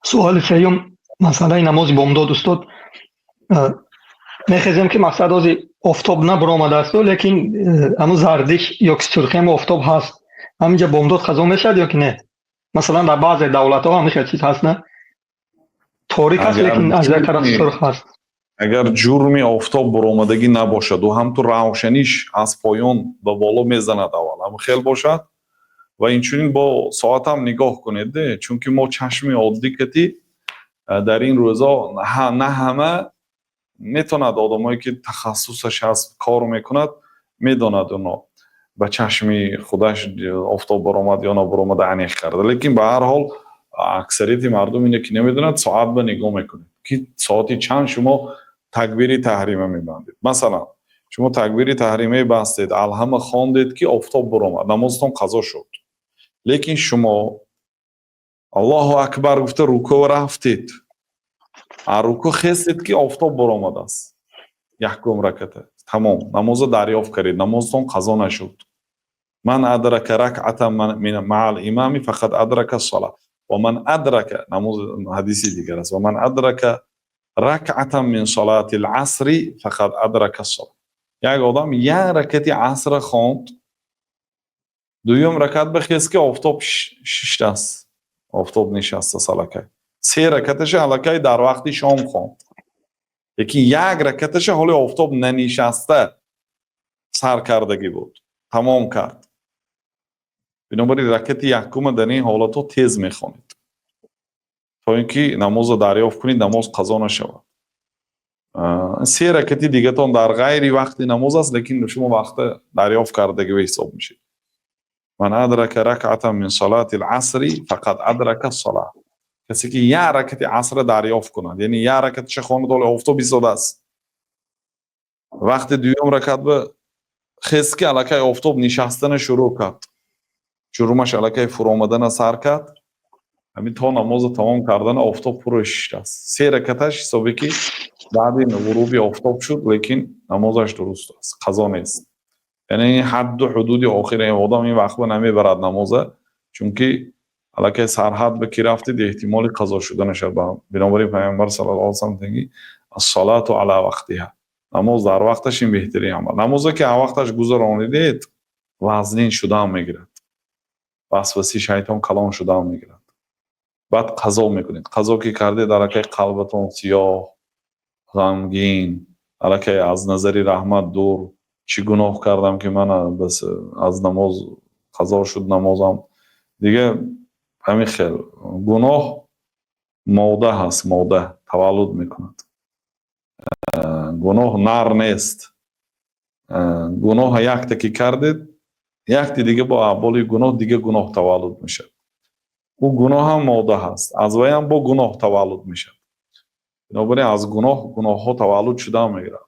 سوال سیوم مسئله نماز بامداد استاد. میخواستم که مقصد از آفتاب نبرآمده است لیکن اما زردش یا سرخی هم آفتاب هست همینجا بامداد قضا میشد یا که نه؟ مثلا در بعض دولت ها همیشه چیز هست نه تاریک است لیکن از یک طرف سرخ هست. اگر جرمی آفتاب برآمدگی نباشد و هم تو روشنیش از پایان به بالا میزند اول هم خیلی باشد و اینچنین با ساعت هم نگاه کنید چون که ما چشم عادی کتی در این روزا نه همه میتوند آدمایی که تخصصش هست کار میکند میداند اونا به چشم خودش آفتاب برآمد یا نبرآمد عینک کرده لیکن به هر حال اکثریت مردم اینه که نمیدونند ساعت به نگاه میکنید که ساعتی چند شما تکبیر تحریمه میبندید. مثلا شما تکبیر تحریمه بستید الهمه خواندید که آفتاب برآمد نمازتون قضا شد لیکن شما الله اکبر گفته رکوع رفتید رکوع خستید که آفتاب برآمده است یکم رکعته تمام نماز دریافت کردید نمازتون قضا نشد. من ادرک رکعتا مع الامام فقط ادرک الصلاه و من ادرک نماز حدیثی دیگر است و من ادرک رکعتا من صلاه العصر فقط ادرک الصلاه. یک آدم یک رکعت عصر خواند دویم رکعت بخیست که آفتاب ششته است آفتاب نشسته سلکه سه رکعتش الکی در وقت شام خواند یکی یک رکعتش حال آفتاب ننشسته سرکردگی بود تمام کرد. بنابراین رکعت یکم در این حالت رو تیز میخوانید تا اینکه نماز رو دریافت کنید نماز قضا نشود. سه رکعتی دیگه تان در غیر وقت نماز است لیکن شما وقت دریافت کردگی به حساب میشید. من ادرک رکعتا من صلاه العصر فقط ادرک الصلاه. کسی که یک رکعت عصر دریافت کند یعنی یک رکعتش خواند حال آفتاب ایستاده است وقت دوم رکعت به خست که الکی آفتاب نشستن شروع کرد جرمش الکی فرو آمدن سر کرد همین تا نماز تمام کردن آفتاب پرش است سه رکعتش حسابی که بعد غروب آفتاب شد لیکن نمازش درست است قضا نیست. یعنی حد و حدود آخر این آدم این وقت نمیبرد نمازه چون که الکی سرحد به کی رفتید احتمال قضا شدن شد. بنابراین پیامبر صلی الله علیه و سلم میگه الصلاه علی وقتها نماز در وقتش این بهترین عمل. نمازی که وقتش گذرانیدید وزنین شده هم میگیرد وسوسه شیطان کلان شده هم میگیرد بعد قضا میکنید قضا که کردید الکی قلبتون سیاه غمگین الکی از نظر رحمت دور چی گناه کردم که من بس از نماز قضا شد نمازم دیگه همین خیلی گناه موده هست موده تولد میکند گناه نر نیست گناه یک تکی کردید یک دیگه با اعمال گناه دیگه گناه تولد میشه او گناه هم موده هست از وی هم با گناه تولد میشه. بنابراین از گناه ها تولد شده میگیره